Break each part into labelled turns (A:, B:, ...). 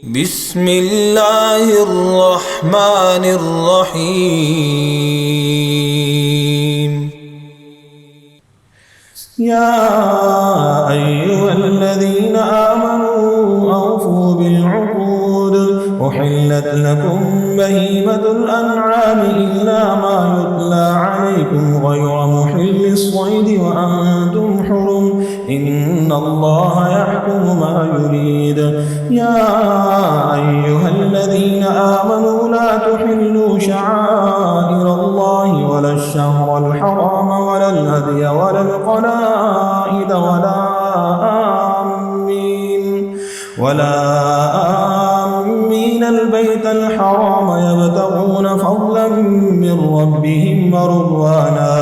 A: بسم الله الرحمن الرحيم.
B: يا أيها الذين آمنوا أوفوا بالعقود أحلت لكم بهيمة الأنعام إلا ما يتلى عليكم غير محل الصيد وأنتم حرم إن الله يحكم ما يريد. يا أيها الذين آمنوا لا تحلوا شعائر الله ولا الشهر الحرام ولا الهدي ولا القلائد ولا آمين البيت الحرام يبتغون فضلا من ربهم ورضوانا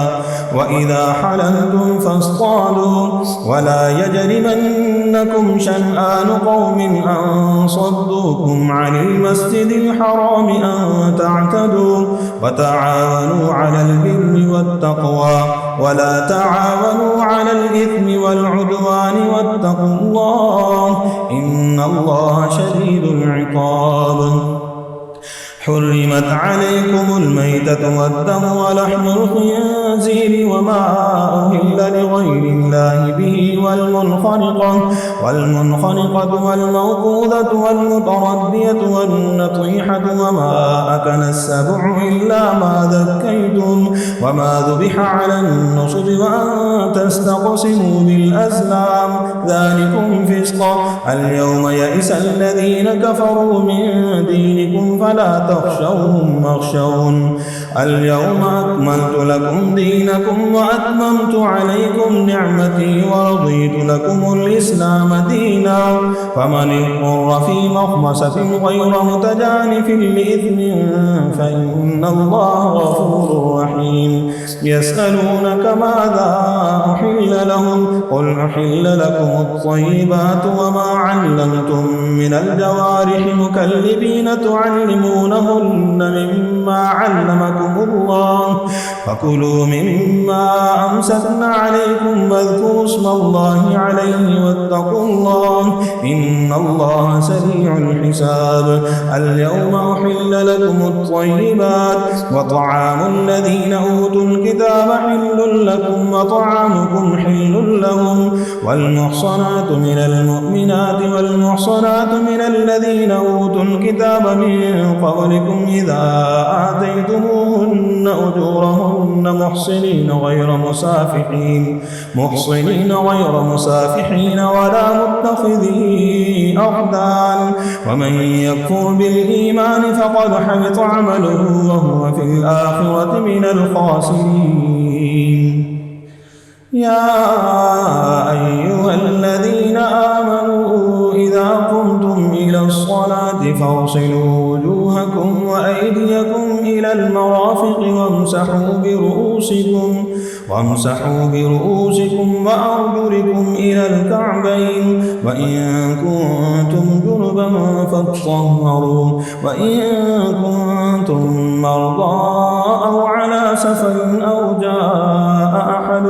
B: وإذا حللتم فاصطادوا ولا يجرمنكم شنآن قوم أن صدوكم عن المسجد الحرام أن تعتدوا وتعاونوا على البر والتقوى ولا تعاونوا على الإثم والعدوان واتقوا الله إن الله شديد العقاب. حرمت عليكم الميتة والدم ولحم الخنزير وما أهل لغير الله به والمنخنقة والموقوذة والمتردية والنطيحة وما أكل السبع إلا ما ذكيتم وما ذبح على النصب وأن تستقسموا بالأزلام ذلكم فسق. اليوم يئس الذين كفروا من دينكم فلا تخشوهم واخشون اليوم أكملت لكم دينكم وأتممت عليكم نعمتي ورضيت لكم الإسلام دينا فمن اضطر في مخمصة غير متجانف لإثم فإن الله غفور رحيم. يسألونك ماذا أحل لهم قل أحل لكم الطيبات وما علمتم من الجوارح مكلبين تعلمونهن مما علمكم الله فكلوا مما أمسكن عليكم واذكروا اسم الله عليه واتقوا الله إن الله سريع الحساب. اليوم أحل لكم الطيبات وطعام الذين أوتوا الكتاب حل لكم وطعامكم حل لهم والمحصنات من المؤمنات والمحصنات من الذين أوتوا الكتاب من قبلكم إذا آتيتموهن أجورهن محصنين غير مسافحين ولا متخذي أخدان ومن يكفر بالإيمان فقد حبط عمله وهو في الآخرة من الخاسرين. يا أيها الذين آمنوا إذا قمتم إلى الصلاة فاغسلوا وجوهكم وأيديكم إلى المرافق وامسحوا برؤوسكم وأرجلكم إلى الكعبين وإن كنتم جنبا فاطهروا وإن كنتم مرضى أو على سفر أو جاء أحد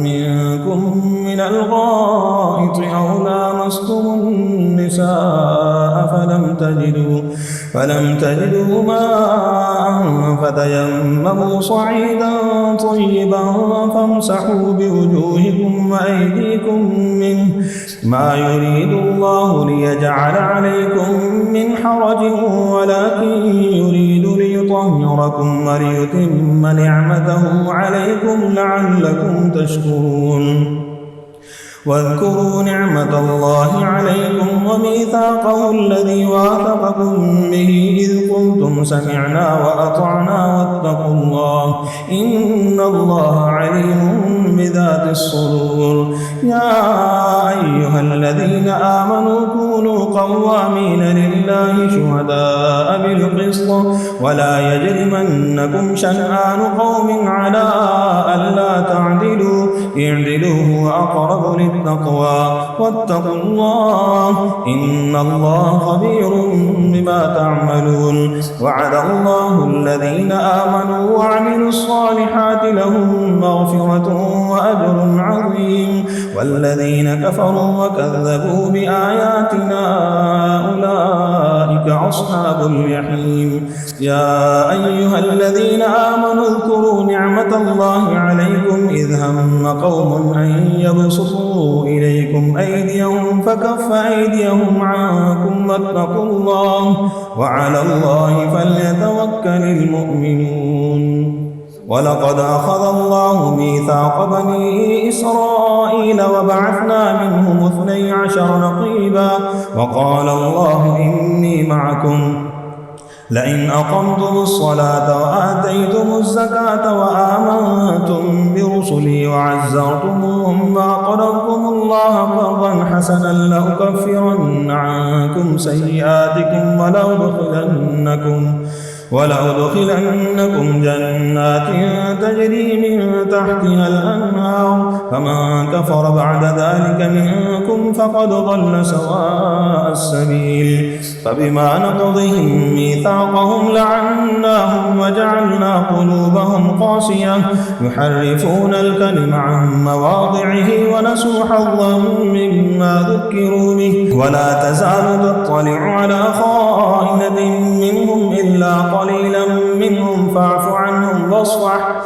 B: منكم من الغائط أو لامستم النساء فلم تجدوا ماء فتيمموا صعيدا طيبا فامسحوا بوجوهكم وأيديكم منه ما يريد الله ليجعل عليكم من حرج ولكن يريد ليطهركم وليتم نعمته عليكم لعلكم تشكرون. واذكروا نعمة الله عليكم وميثاقه الذي واثقكم به إذ قلتم سمعنا وأطعنا واتقوا الله إن الله عليم بذات الصدور. يا أيها الذين آمنوا كونوا قوامين لله شهداء بالقسط ولا يجرمنكم شنآن قوم على ألا تعدلوا اعدلوا هو أقرب للتقوى واتقوا الله إن الله خبير بما تعملون. وعد الله الذين آمنوا وعملوا الصالحات لهم مغفرة وأجر عظيم والذين كفروا وكذبوا بآياتنا أولئك أصحاب الجحيم. يا أيها الذين آمنوا اذكروا نعمة الله عليكم إذ هم قوم أن يبسطوا إليكم أيديهم فكف أيديهم عنكم واتقوا الله وعلى الله فليتوكل المؤمنون. ولقد أخذ الله ميثاق بني إسرائيل وبعثنا منهم 12 نقيبا وقال الله إني معكم لئن أقمتم الصلاة وآتيتم الزكاة وآمنتم برسلي وعزرتموهم وأقرضتم الله قرضا حسنا لأكفرن عنكم سيئاتكم ولأدخلنكم جنات تجري من تحتها الأنهار فمن كفر بعد ذلك منكم فقد ضل سواء السبيل. فبما نقضهم ميثاقهم لعناهم وجعلنا قلوبهم قاسية يحرفون الكلم عن مواضعه ونسوا حظا مما ذكروا به ولا تزال تطلع على خائنة منهم إلا قليلا منهم فاعف عنهم واصفح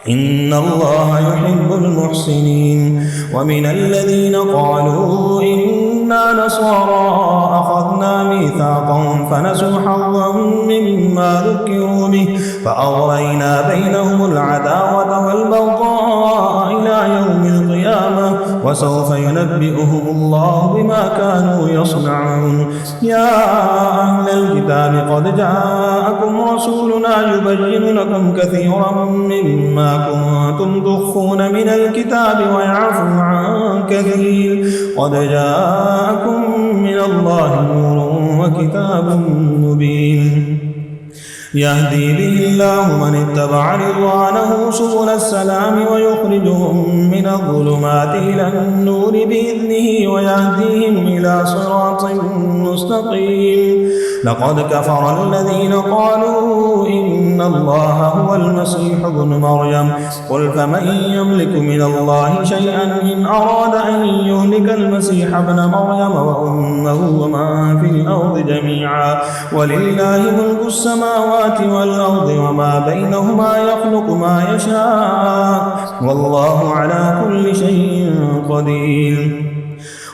B: إن الله يحب المحسنين. ومن الذين قالوا إنا نصارى أخذنا ميثاقهم فنسوا حظا مما ذكروا به فأغرينا بينهم العداوة والبغضاء إلى يوم القيامة وسوف ينبئهم الله بما كانوا يصنعون. يا أهل الكتاب قد جاءكم رسولنا يبين لكم كثيرا مما كنتم تخفون من الكتاب ويعفو عن كثير قد جاءكم من الله نور وكتاب مبين يهدي به الله من اتبع رضوانه سبل السلام ويخرجهم من الظلمات إلى النور بإذنه ويهديهم إلى صراط مستقيم. لقد كفر الذين قالوا إن الله هو المسيح ابن مريم قل فمن يملك من الله شيئا إن أراد أن يهلك المسيح ابن مريم وأمه ومن في الأرض جميعا ولله ملك السماوات والأرض وما بينهما يخلق ما يشاء والله على كل شيء قدير.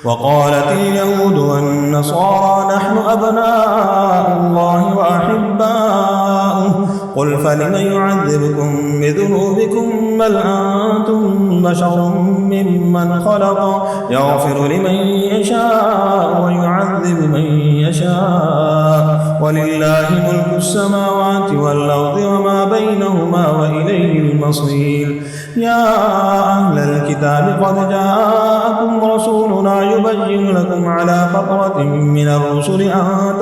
B: وقالت اليهود والنصارى نحن أبناء الله وأحباؤه قل فلم يعذبكم بذنوبكم بل أنتم بشر ممن خلق يغفر لمن يشاء ويعذب من يشاء ولله ملك السماوات والأرض وما بينهما وإليه المصير. يا أهل الكتاب قد جاءكم رسولنا يبين لكم على فترة من الرسل أن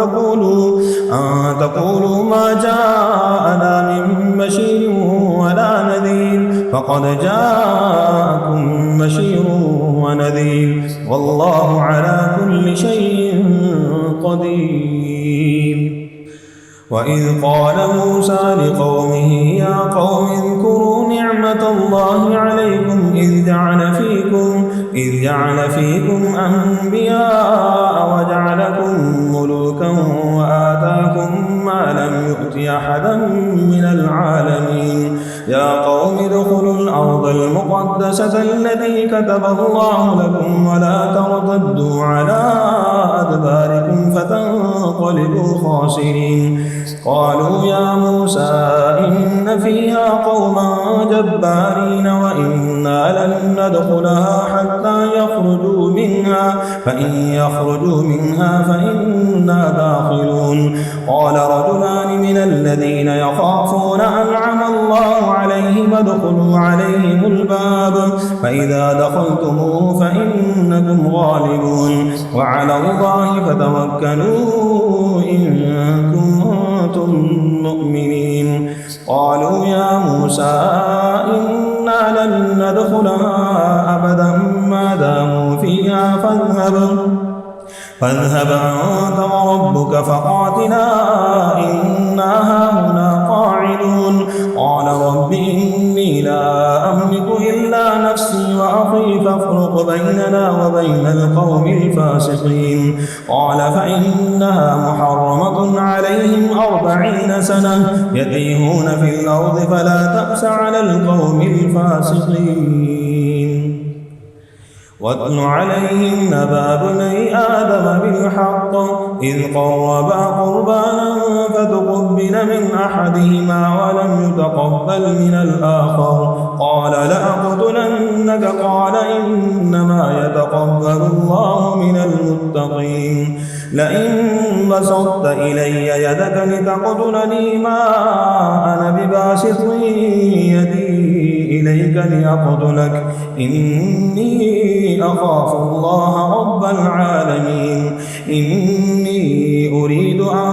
B: تقولوا ما جاءنا من بشير ولا نذير فقد جاءكم بشير ونذير والله على كل شيء قدير. وإذ قال موسى لقومه يا قوم اذكروا نعمة الله عليكم إذ جعل فيكم أنبياء وجعلكم ملوكا وآتاكم ما لم يؤت أحدا من العالمين. يا قوم ادخلوا الأرض المقدسة التي كتب الله لكم ولا ترتدوا على أدباركم فتنقلبوا خاسرين. قالوا يا موسى إن فيها قوما جبارين وإنا لن ندخلها حتى يخرجوا منها فإن يخرجوا منها فإنا داخلون. قال رجلان من الذين يخافون أنعم الله عليهم ادخلوا عليهم الباب فإذا دخلتموه فإنكم غالبون وعلى الله فتوكلوا إن كنتم مؤمنين. قالوا يا موسى إنا لن ندخلها أبدا ما داموا فيها فاذهب أنت وربك فقاتلا إنا هاهنا قاعدون. قال رب إني لا أملك إلا نفسي وأخي فافرق بيننا وبين القوم الفاسقين. قال فإنها محرمة عليهم 40 سنة يتيهون في الأرض فلا تأس على القوم الفاسقين. واتل عليهم نبأ ابني آدم بالحق إذ قربا قربانا فتقبل من أحدهما ولم يتقبل من الآخر قال لأقتلنك قال إنما يتقبل الله من المتقين. لئن بسطت إلي يدك لتقتلني ما أنا بباسط يدي إليك لأقتلك إني أخاف الله رب العالمين. إني أريد أن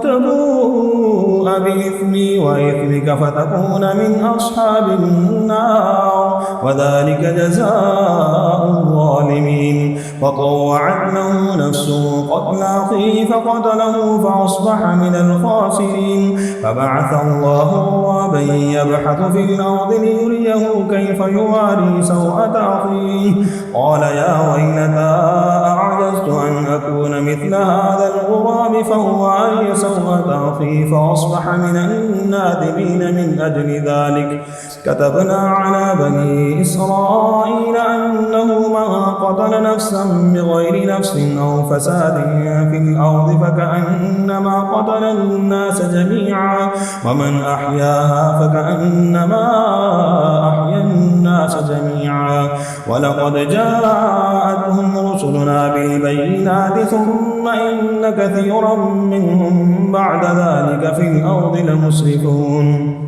B: تبوء بإثمي وإثمك فتكون من أصحاب النار وذلك جزاء الظالمين. فطوعت له نفسه قتل أخيه فقتله فأصبح من الخاسرين. فبعث الله غرابا يبحث في الأرض ليريه كيف يواري سوءة أخيه قال يا ويلتى أعجزت أن أكون مثل هذا الغراب فأواري سوءة أخي فأصبح من النادمين. من أجل ذلك كتبنا على بني إسرائيل أنه من قتل نفسا بغير نفس أو فساد في الأرض فكأنما قتل الناس جميعا ومن أحياها فكأنما أحيا الناس جميعا. ولقد جاءتهم رسلنا بالبينات ثم إن كثيرا منهم بعد ذلك في الأرض لمسرفون.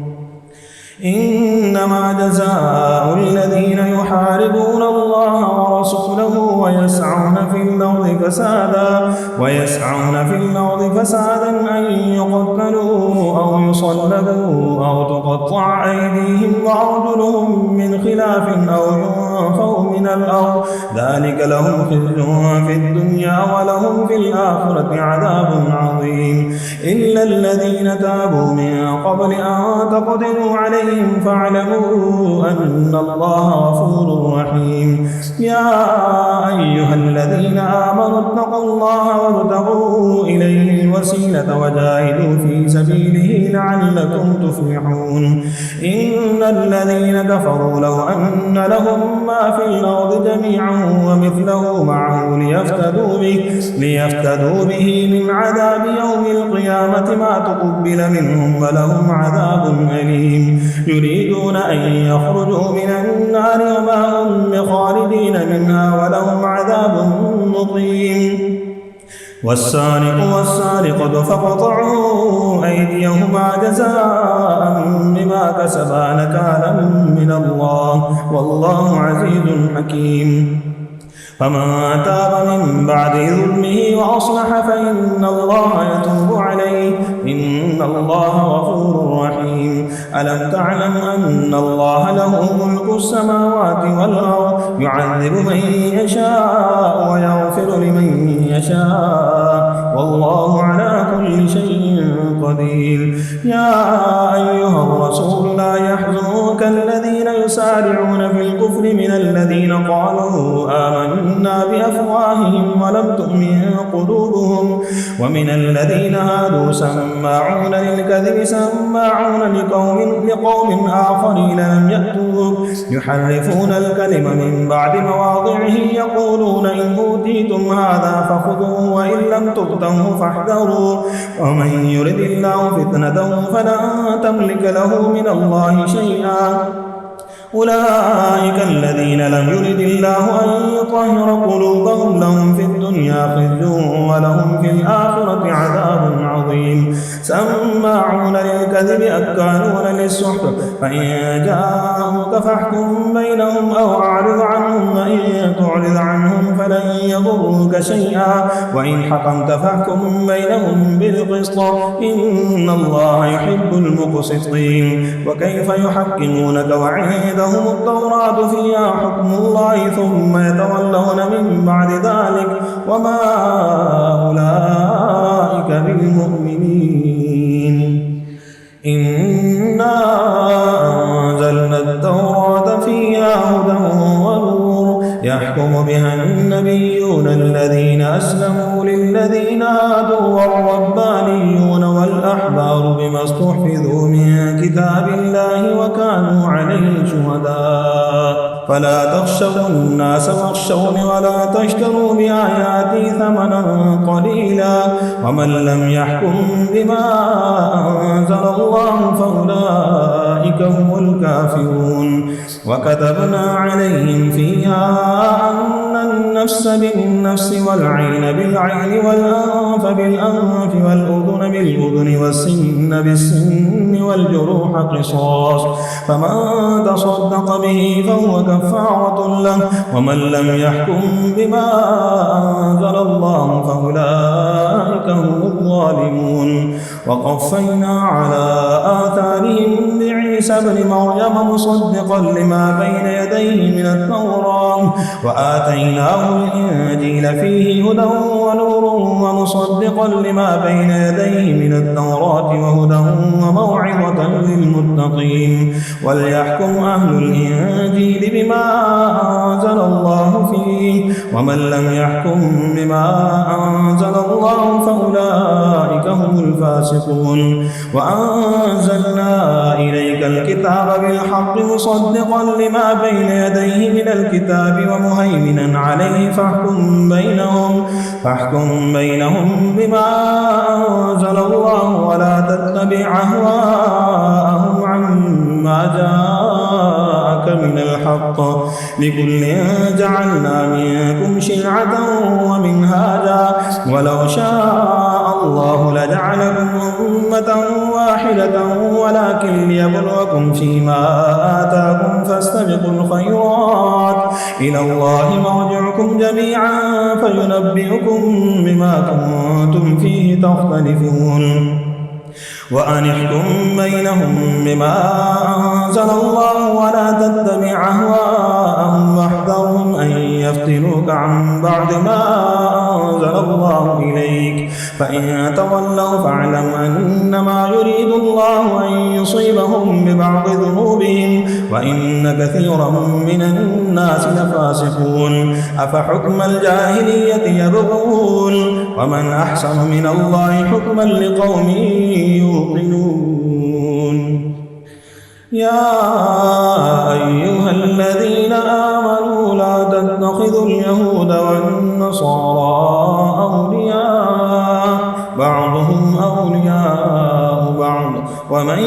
B: إنما جزاء الذين يحاربون الله ورسوله ويسعون في الأرض فسادا أن يقتلوا أو يصلبوا أو تقطع أيديهم وأرجلهم من خلاف أو ينفوا من الأرض ذلك لهم خزي في الدنيا ولهم في الآخرة عذاب عظيم. إلا الذين تابوا من قبل أن تقدروا عليهم فاعلموا أن الله غفور رحيم. يا أيها الذين آمنوا اتقوا الله وابتغوا إليه الوسيلة وجاهدوا في سبيله لعلكم تفلحون. إن الذين كفروا لو أن لهم ما في الأرض جميعا ومثله معه ليفتدوا به من عذاب يوم القيامة ما تقبل منهم ولهم عذاب أليم. يريدون أن يخرجوا من النار وما هم بخالدين منها ولهم عذاب مقيم. والسارق والسارقة فاقطعوا أيديهما جزاء بما كسبا نكالا من الله والله عزيز حكيم. فمن تاب من بعد ظلمه وأصلح فإن الله يتوب عليه إن الله غفور رحيم. ألم تعلم أن الله له ملك السماوات والأرض يعذب من يشاء ويغفر لمن يشاء والله على كل شيء قدير. يا أيها الرسول لا يحزنك الذين يسارعون في الكفر من الذين قالوا آمنا بأفواههم ولم تؤمن قلوبهم ومن الذين هادوا سماعون للكذب سماعون لقوم آخرين لم يأتوك يحرفون الكلم من بعد مواضعه يقولون إن أوتيتم هذا فخذوه وإن لم تؤتوه فاحذروا ومن يرد الله فتنته فلن تملك له من الله شيئا. أولئك الذين لم يرد الله أن يطهر قلوبهم لهم في الدنيا خزي ولهم في الآخرة عذاب عظيم. سماعون للكذب أكالون للسحت فإن جاءوك فاحكم بينهم أو أعرض عنهم وإن تعرض عنهم فلن يضروك شيئا وإن حكمت فاحكم بينهم بالقسط إن الله يحب المقسطين. وكيف يحكمونك وعندهم التوراة فيها حكم الله ثم يتولون من بعد ذلك وما أولئك بالمؤمنين. إنا أنزلنا التوراة فيها هدى يحكم بها النبيون الذين أسلموا للذين هادوا والربانيون والأحبار بما استحفظوا من كتاب الله وكانوا عليه شهداء فلا تخشوا الناس واخشوني ولا تشتروا بآياتي ثمنا قليلا ومن لم يحكم بما أنزل الله فأولئك هم الكافرون وكتبنا عليهم فيها أن النفس بالنفس والعين بالعين والأنف بالأنف والأذن بالأذن والسن بالسن والجروح قصاص فمن تصدق به فهو كفارة له ومن لم يحكم بما أنزل الله فأولئك هم الظالمون وقفينا على آثارهم بعيسى ابن مريم مصدقا لما بين يديه من التوراة وآتيناه الإنجيل فيه هدى ونور ومصدقا لما بين يديه من التوراة وهدى وموعظة للمتقين وليحكم أهل الإنجيل بما أنزل الله فيه ومن لم يحكم بما أنزل الله فأولئك هم الفاسقون وأنزلنا إليك الكتاب بالحق مصدقا لما بين يديه من الكتاب ومهيمنا عليه فاحكم بينهم بما أنزل الله ولا تتبع أهواءهم عما جاءك من الحق لكل جعلنا منكم شرعة ومنهاجا ولو شاء الله لجعلكم أمة واحدة ولكن ليبلوكم فيما آتاكم فاستبقوا الخيرات إلى الله مرجعكم جميعا فينبئكم بما كنتم فيه تختلفون وأن احكم بينهم بما أنزل الله ولا تتبع أهواءهم واحذرهم أن يفتنوك عن بعد ما أنزل الله إليك فإن تولوا فاعلم أنما يريد الله أن يصيبهم ببعض ذنوبهم وإن كثيرا من الناس لفاسقون أفحكم الجاهلية يبغون ومن أحسن من الله حكما لقوم يوقنون يا أيها الذين آمنوا لا تتخذوا اليهود والنصارى أولياء بعضهم أولياء بعض ومن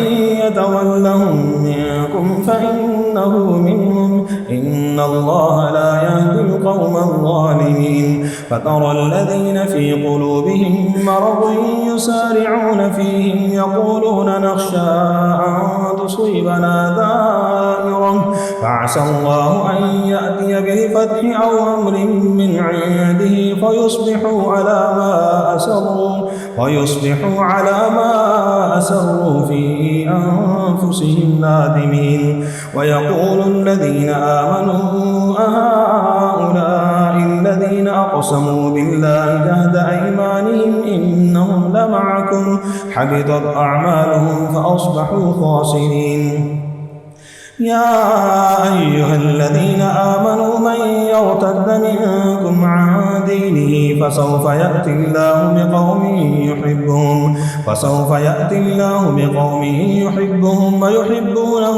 B: يتولهم منكم فإنه منهم إن الله لا يهدي القوم الظالمين فترى الذين في قلوبهم مرض يسارعون فيهم يقولون نخشى أن تصيبنا دائرة فعسى الله أن يأتي بالفتح أو أمر من عنده فيصبحوا على ما أسروا في أنفسهم نادمين ويقول الذين آمنوا أهؤلاء الذين أقسموا بالله جهد أيمانهم إنهم لمعكم حبطت أعمالهم فأصبحوا خاسرين يا أيها الذين آمنوا من يرتد منكم عن دينه فسوف يأتي الله بقوم يحبهم ويحبونه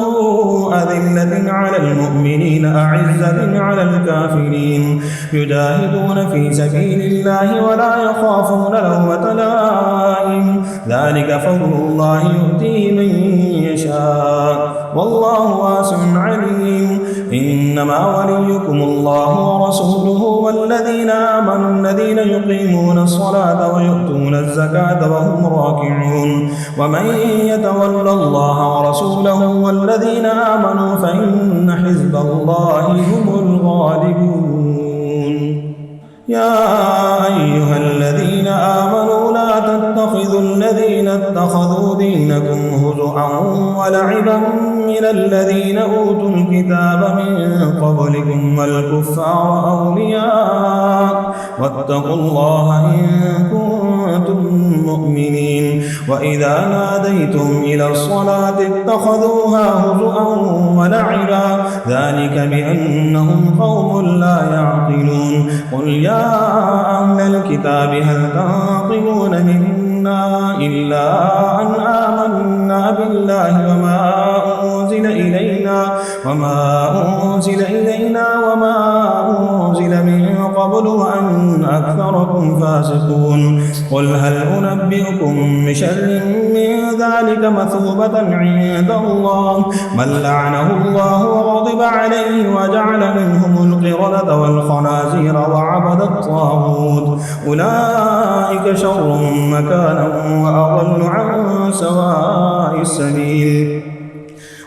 B: أذلة على المؤمنين أعزة على الكافرين يجاهدون في سبيل الله ولا يخافون لومة لائم ذلك فضل الله يؤتيه من يشاء والله واسع عليم إنما وليكم الله ورسوله والذين آمنوا الذين يقيمون الصلاة ويؤتون الزكاة وهم راكعون ومن يتول الله ورسوله والذين آمنوا فإن حزب الله هم الغالبون يا أيها الذين آمنوا لا تتخذوا الذين اتخذوا دينكم هزءا ولعبا من الذين أوتوا الكتاب من قبلكم والكفار أولياء واتقوا الله إن كنتم كنتم مؤمنين. وإذا ناديتم إلى الصلاة اتخذوها هزؤا ولعبا ذلك بأنهم قوم لا يعقلون. قل يا أهل الكتاب هل تنقمون منا إلا أن آمنا بالله وما أنزل إلينا وما أنزل من قبل وأن أكثركم فاسقون. قل هل أنبئكم بشر من ذلك مثوبة عند الله من لعنه الله وغضب عليه وجعل منهم القردة والخنازير وعبد الطاغوت أولئك شر مكانا وأضل عن سواء السبيل.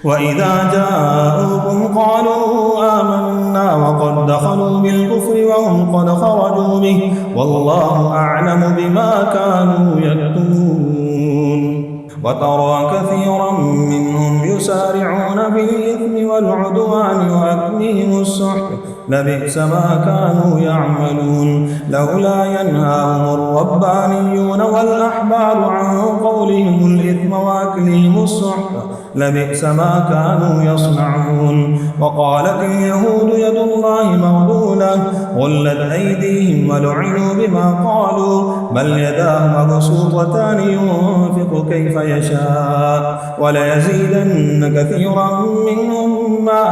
B: وإذا جاءوكم قالوا آمنا وقد دخلوا بالكفر وهم قد خرجوا به والله أعلم بما كانوا يكتمون. وترى كثيرا منهم يسارعون في الإثم والعدوان وأكلهم السحت لبئس ما كانوا يعملون. لولا ينهاهم الربانيون والأحبار عن قولهم الإثم وأكلهم السحت لبئس ما كانوا يصنعون. وقالت اليهود يد الله مغلولة غلت أيديهم ولعنوا بما قالوا بل يداه مبسوطتان ينفق كيف يشاء وليزيدن كثيرا منهم ما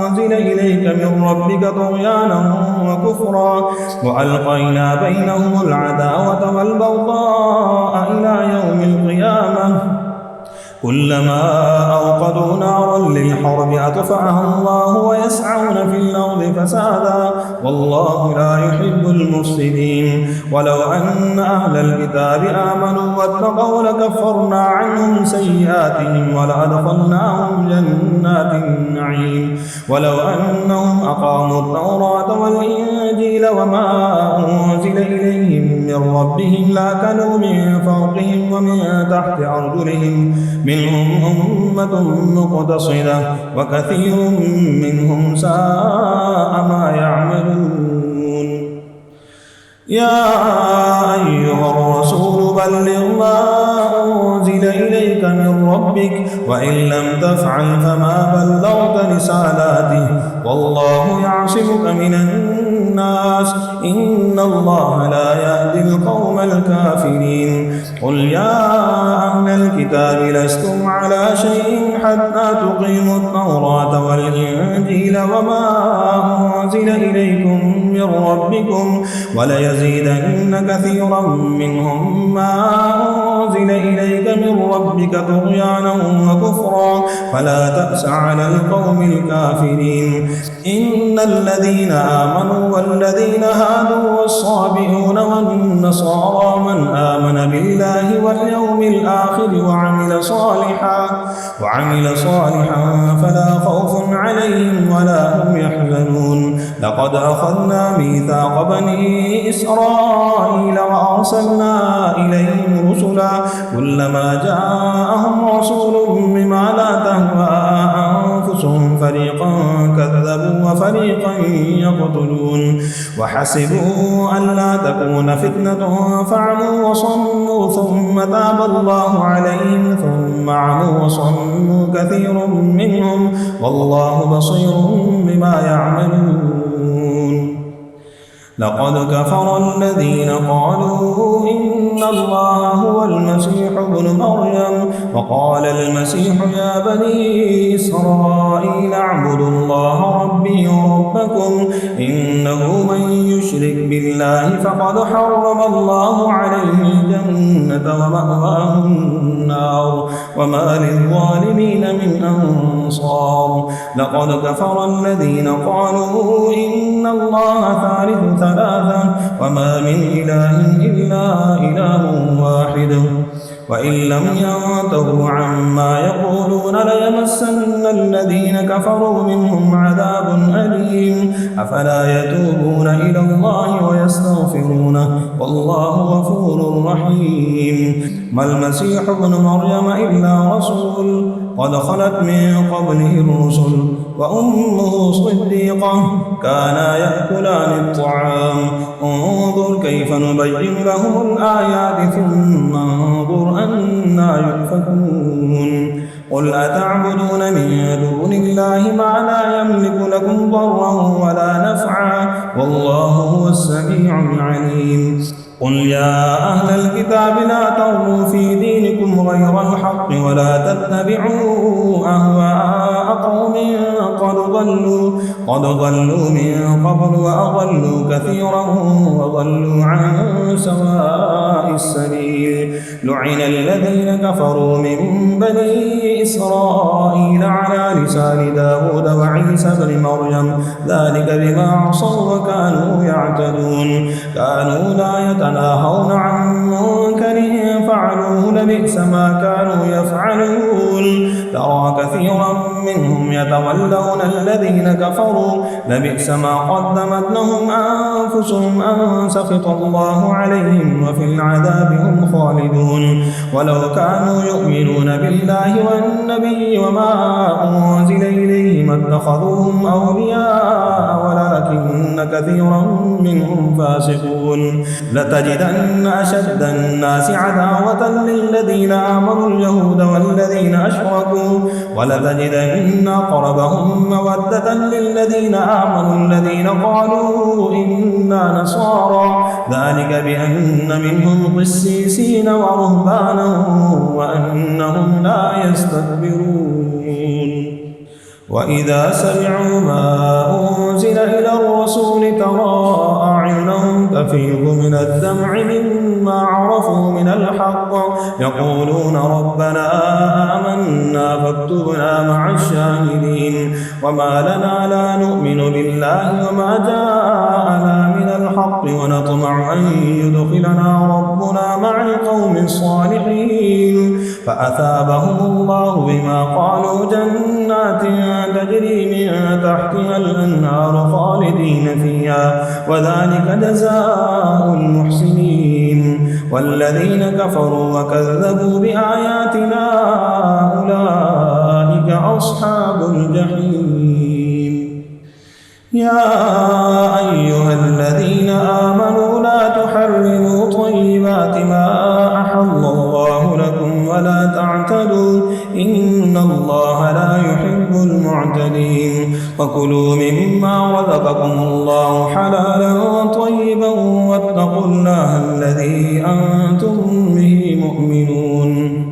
B: أنزل إليك من ربك طغيانا وكفرا وألقينا بينهم العداوة والبغضاء إلى يوم القيامة كلما أوقدوا نارا للحرب أطفأها الله ويسعون في الأرض فسادا والله لا يحب المفسدين. ولو أن أهل الكتاب آمنوا واتقوا لكفرنا عنهم سيئاتهم ولأدخلناهم جنات النعيم. ولو أنهم أقاموا التوراة والإنجيل وما أنزل إليهم من ربهم لأكلوا من فوقهم ومن تحت أرجلهم منهم أمة مقتصدة وكثير منهم ساء ما يعملون. يا أيها الرسول بلغ ما أنزل إليك من ربك وإن لم تفعل فما بلغت رسالاته والله يعصمك من الناس إن الله لا يهدي القوم الكافرين. قل يا أهل الكتاب لستم على شيء حتى تقيموا التوراة والإنجيل وما أنزل إليكم من ربكم وليزيدن كثيرا منهم ما أنزل إليك من ربك طغيانا وكفرا فلا تأس على القوم الكافرين. إن الذين آمنوا والذين هادوا والصابئون والنصارى من آمن بالله واليوم الآخر وعمل صالحا فلا خوف عليهم ولا هم يحزنون. لقد أخذنا ميثاق بني إسرائيل وأرسلنا إليهم رسلا كلما جاءهم رسول بما لا تهوى أنفسهم فريقا كذبوا وفريقا يقتلون وحسبوا ألا تكون فتنة فعموا وصموا ثم تاب الله عليهم ثم عموا وصموا كثير منهم والله بصير بما يعملون. لقد كفر الذين قالوا إن الله هو المسيح ابن مريم وقال المسيح يا بني إسرائيل اعبدوا الله ربي وربكم إنه من يشرك بالله فقد حرم الله عليه الجنة ومأواه النار وما للظالمين من أنصار. لقد كفر الذين قالوا إن الله ثالث ثلاثة وما من إله إلا إله واحد وإن لم ينتهوا عما يقولون ليمسن الذين كفروا منهم عذاب أليم. أفلا يتوبون إلى الله ويستغفرونه والله غفور رحيم. ما المسيح ابن مريم إلا رسول قد خلت من قبله الرسل وأمه صديقة كانا يأكلان الطعام انظر كيف نبين لهم الآيات ثم انظر أنى يؤفكون قل أتعبدون من دون الله ما لا يملك لكم ضرا ولا نفعا والله هو السميع العليم قل يا أهل الكتاب لا تغلوا في دينكم غير الحق ولا تتبعوا أهواء قوم قد ضلوا من قبل وأضلوا كثيرا وضلوا عن سواء السبيل لعن الذين كفروا من بني إسرائيل على لسان داود وعيسى بن مريم ذلك بما عصوا وكانوا يعتدون كانوا لا يتناهون عن منكر فعلوه لبئس ما كانوا يفعلون ترى كثيرا منهم يتولون الذين كفروا لبئس ما قدمت لهم أنفسهم أن سخط الله عليهم وفي العذاب هم خالدون ولو كانوا يؤمنون بالله والنبي وما أنزل إليه ما اتخذوهم أولياء ولكن كثيرا منهم فاسقون لتجدن أشد الناس عداوة للذين آمنوا اليهود والذين أشركوا ولتجدن أقربهم مودة للذين آمنوا الذين قالوا إنا نصارى ذلك بأن منهم قسيسين ورهبانا وأنهم لا يستكبرون وإذا سمعوا ما أنزل إلى الرسول ترى أعينهم تفيض من الدمع مما عرفوا من الحق يقولون ربنا آمنا فاكتبنا مع الشاهدين وما لنا لا نؤمن بالله وما جاءنا من الحق ونطمع أن يدخلنا ربنا مع القوم الصالحين فأثابهم الله بما قالوا جنات تجري من تحتها الأنهار خالدين فيها وذلك جزاء المحسنين والذين كفروا وكذبوا بآياتنا أولئك أصحاب الجحيم يا أيها الذين آمنوا لا تحرموا طيبات ما أحل الله لكم ولا تعتدوا إن الله لا يحب المعتدين وكلوا مما رزقكم الله حلالا طيبا واتقوا الله الذي أنتم به مؤمنون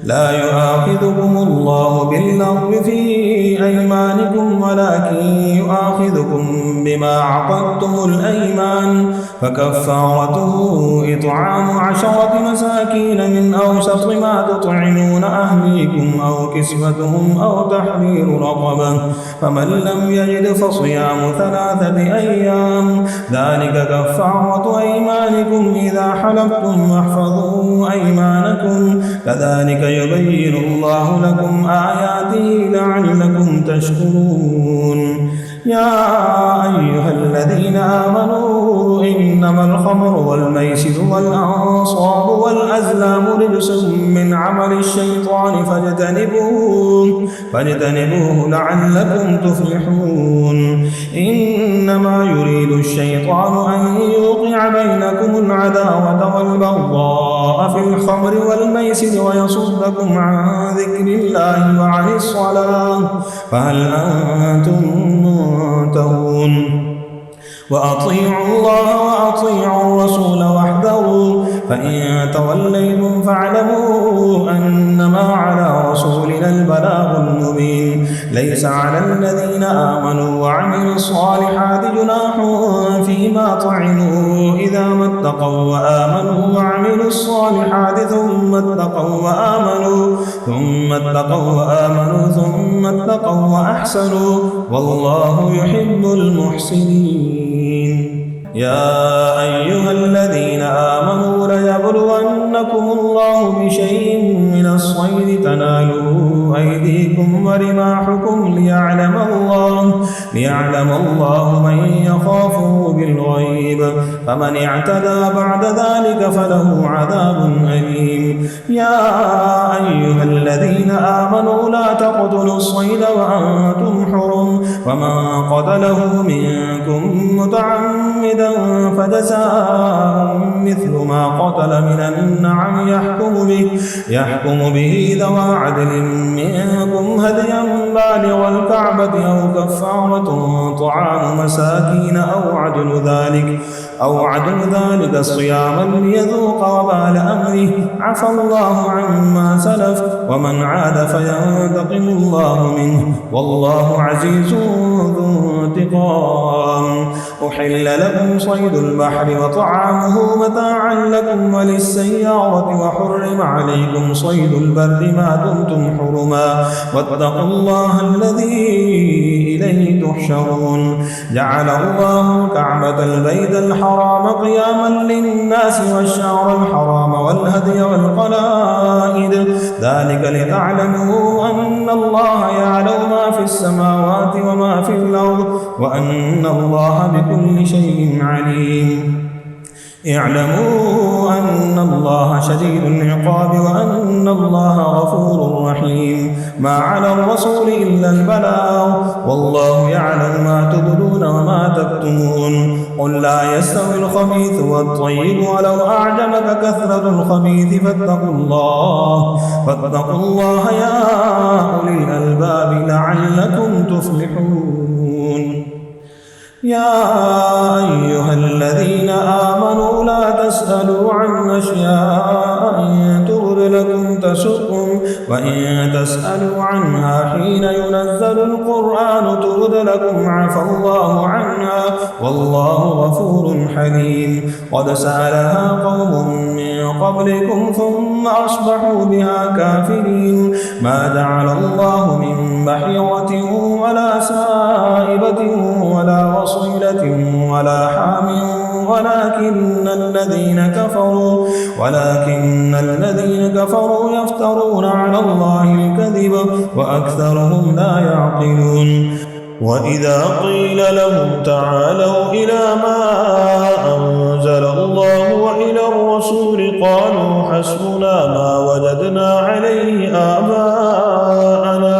B: لا يؤاخذكم الله باللغو في أيمانكم ولكن يؤاخذكم بما عقدتم الأيمان فكفارته إطعام 10 مساكين من أوسط ما تطعمون أهليكم أو كسوتهم أو تحرير رقبة فمن لم يجد فصيام 3 أيام ذلك كفارة أيمانكم إذا حلفتم واحفظوا أيمانكم كذلك يبين الله لكم آياته لعلكم تشكرون يا أيها الذين آمنوا إنما الخمر والميسر والأنصاب والأزلام رجس من عمل الشيطان فاجتنبوه لعلكم تفلحون إنما يريد الشيطان أن يوقع بينكم العداوة والبغضاء في الخمر والميسر ويصدكم عن ذكر الله وعن الصلاة فهل أنتم منتهون وأطيعوا الله وأطيعوا الرسول واحذروا فإن توليتم فاعلموا أنما على رسولنا البلاغ المبين ليس على الذين آمنوا وعملوا الصالحات جناح فيما طعموا إذا ما اتقوا وآمنوا وعملوا الصالحات ثم اتقوا وأحسنوا والله يحب المحسنين يا أيها الذين آمنوا ليبلونكم الله بشيء من الصيد تناله أيديكم ورماحكم ليعلم الله من يخافه بالغيب فمن اعتدى بعد ذلك فله عذاب أليم يا أيها الذين آمنوا لا تقتلوا الصيد وأنتم حرم ومن قتله منكم متعمدا فجزاء مثل ما قتل من النعم يحكم به ذوى عدل منكم هديا بالغ الكعبة أو كفارة طعام مساكين أو عدل ذلك صياما ليذوق وبال أمره عفى الله عما سلف ومن عاد فينتقم الله منه والله عزيز ذو انتقام. أحل لكم صيد البحر وطعامه متاعا لكم وللسيارة وحرم عليكم صيد البر ما دمتم حرما واتقوا الله الذي إليه تحشرون. جعل الله الكعبة البيت الحرام قياما للناس والشهر الحرام والهدي والقلائد ذلك لتعلموا أن الله يعلم ما في السماوات وما في الأرض وأن الله بكل شيء عليم. اعلموا أن الله شديد العقاب وأن الله غفور رحيم. ما على الرسول إلا البلاغ والله يعلم ما تبدون وما تكتمون. قل لا يستوي الخبيث والطيب ولو أعجبك كثرة الخبيث فاتقوا الله يا أولي الألباب لعلكم تفلحون. يا أيها الذين آمنوا لا تسألوا عن أشياء إن تبد لكم تسؤكم وإن تسألوا عنها حين ينزل القرآن تبد لكم عفى الله عنها والله غفور حليم. قد سألها قوم من قبلكم ثم أصبحوا بها كافرين. ما جعل الله من بحيرة ولا سائبة ولا وصيلة ولا حام ولكن الذين كفروا يفترون على الله الكذب وأكثرهم لا يعقلون. وإذا قيل لهم تعالوا إلى ما أنزل الله وإلى الرسول قالوا حسبنا ما وجدنا عليه آباءنا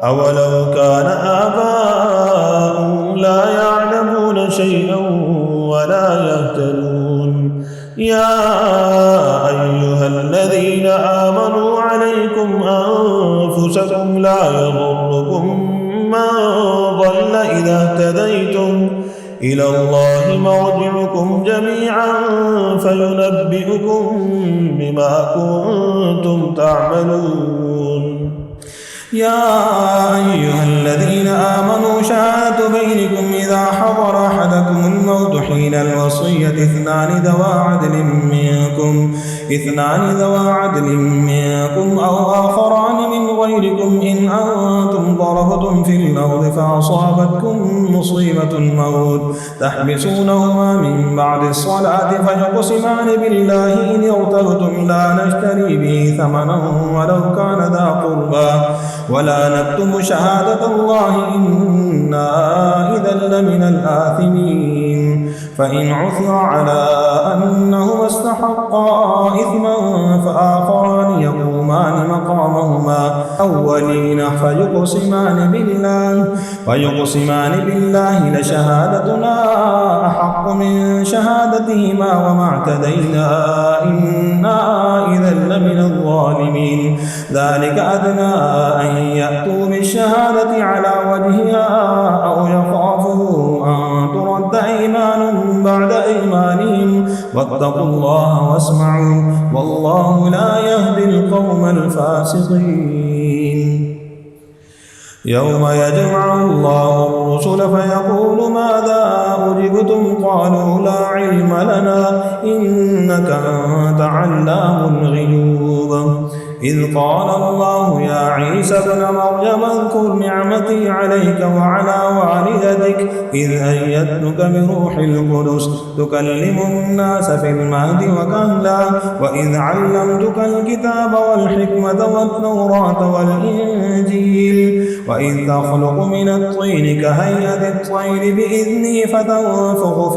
B: أولو كان آباؤهم لا يعلمون شيئا ولا يهتدون. يا أيها الذين آمنوا عليكم أنفسكم لا يضركم من ضل إذا اهتديتم إلى الله مرجعكم جميعا فينبئكم بما كنتم تعملون. يا أيها الذين آمنوا شهادة بينكم إذا حضر أحدكم الموت حين الوصية اثنان ذوى عدل منكم أو آخران من غيركم إن أنتم ضربتم في الأرض فأصابتكم مصيبة الموت تحبسونهما من بعد الصلاة فيقسمان بالله إن ارتبتم لا نشتري به ثمنا ولو كان ذا قربى ولا نكتم شهادة الله إنا إذا لمن الآثمين. فإن عثر على أنهما استحقا إثما فآخران يقومان مقامهما أولين فيقسمان بالله لشهادتنا أحق من شهادتهما وما اعتدينا إنا إذا لمن الظالمين. ذلك أدنى أن يأتوا بالشهادة على وجهها أو يخافوا أن ترد أيمان بعد أيمانهم واتقوا الله واسمعوا والله لا يهدي القوم الفاسقين. يوم يجمع الله الرسل فيقول ماذا أجبتم قالوا لا علم لنا إنك أنت علام الغيوب. إذ قال الله يا عيسى ابن مريم اذكر نعمتي عليك وعلى والدتك إذ أيدتك بروح القدس تكلم الناس في المهد وكهلا وإذ علمتك الكتاب والحكمة والتوراة والإنجيل وإذ تخلق من الطين كهيئة الطير بإذني فتنفخ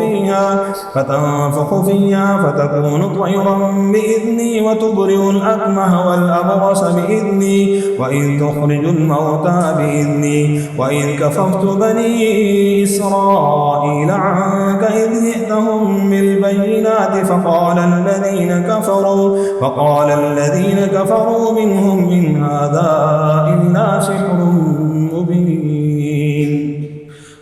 B: فيها فتكون طيرا بإذني وتبرئ الأكمه والأبرص بإذني وإذ تخرج الموتى بإذني وإذ كففت بني إسرائيل عنك إذ جئتهم بالبينات فقال الذين كفروا منهم إن هذا إلا سحر مبين.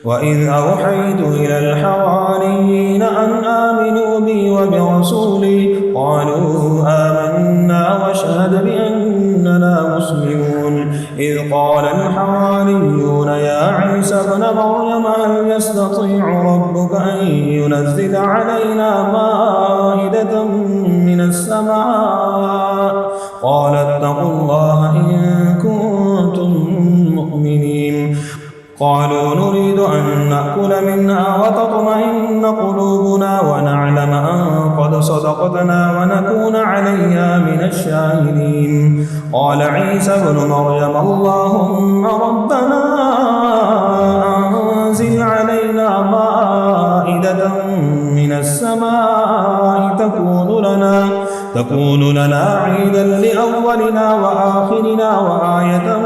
B: وإذ أوحيت إلى الحواريين أن آمنوا بي وبرسولي قالوا آمنا واشهد بأننا مسلمون. إذ قال الحواريون يا عيسى ابن مريم هل يستطيع ربك أن ينزل علينا مائدة من السماء قال اتقوا الله إن كنتم مؤمنين. قالوا نريد أن نأكل منها وتطمئن قلوبنا ونعلم أن قد صدقتنا ونكون عليها من الشاهدين. قال عيسى ابن مريم اللهم ربنا أنزل علينا مائدة من السماء تكون لنا عيدا لأولنا وآخرنا وآية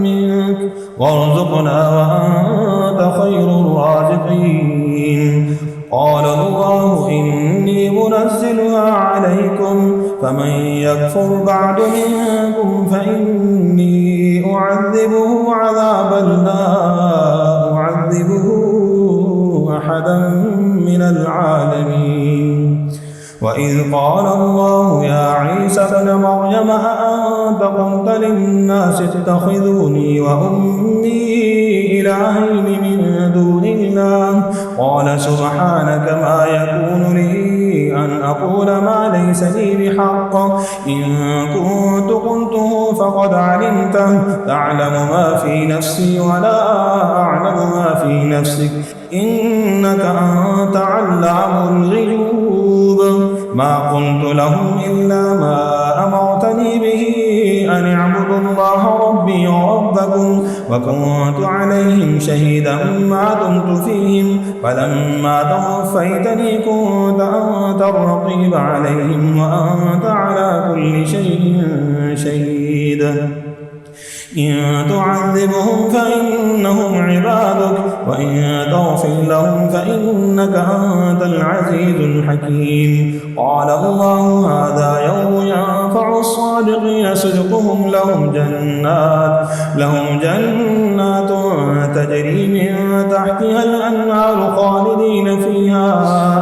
B: منك وارزقنا وأنت خير الرازقين. قال الله إني منزلها عليكم فمن يكفر بعد منكم فإني أعذبه عذابا لا أعذبه أحدا من العالمين. وإذ قال الله يا عيسى ابن مريم أأنت قلت للناس اتخذوني وأمي إلهين من دون الله قال سبحانك ما يكون لي أن أقول ما ليس لي بحق إن كنت قلته فقد علمته تعلم ما في نفسي ولا أعلم ما في نفسك إنك أنت علام الغيوب. ما قلت لهم إلا ما أمرتني به أن اعبدوا الله ربي وربكم وكنت عليهم شهيدا ما دمت فيهم فلما توفيتني كنت أنت الرقيب عليهم وأنت على كل شيء شهيد. إن تعذبهم فإنهم عبادك وإن تغفر لهم فإنك أنت العزيز الحكيم. قال الله هذا يوم ينفع الصادقين صدقهم لهم جنات تجري من تحتها الأنهار خالدين فيها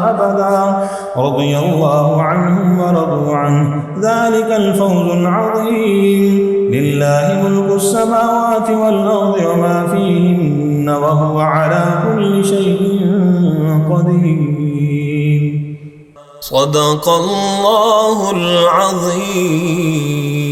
B: أبدا رضي الله عنهم ورضوا عنه ذلك الفوز العظيم. لله ملك السماوات والأرض وما فيهن وهو على كل شيء قدير.
A: صدق الله العظيم.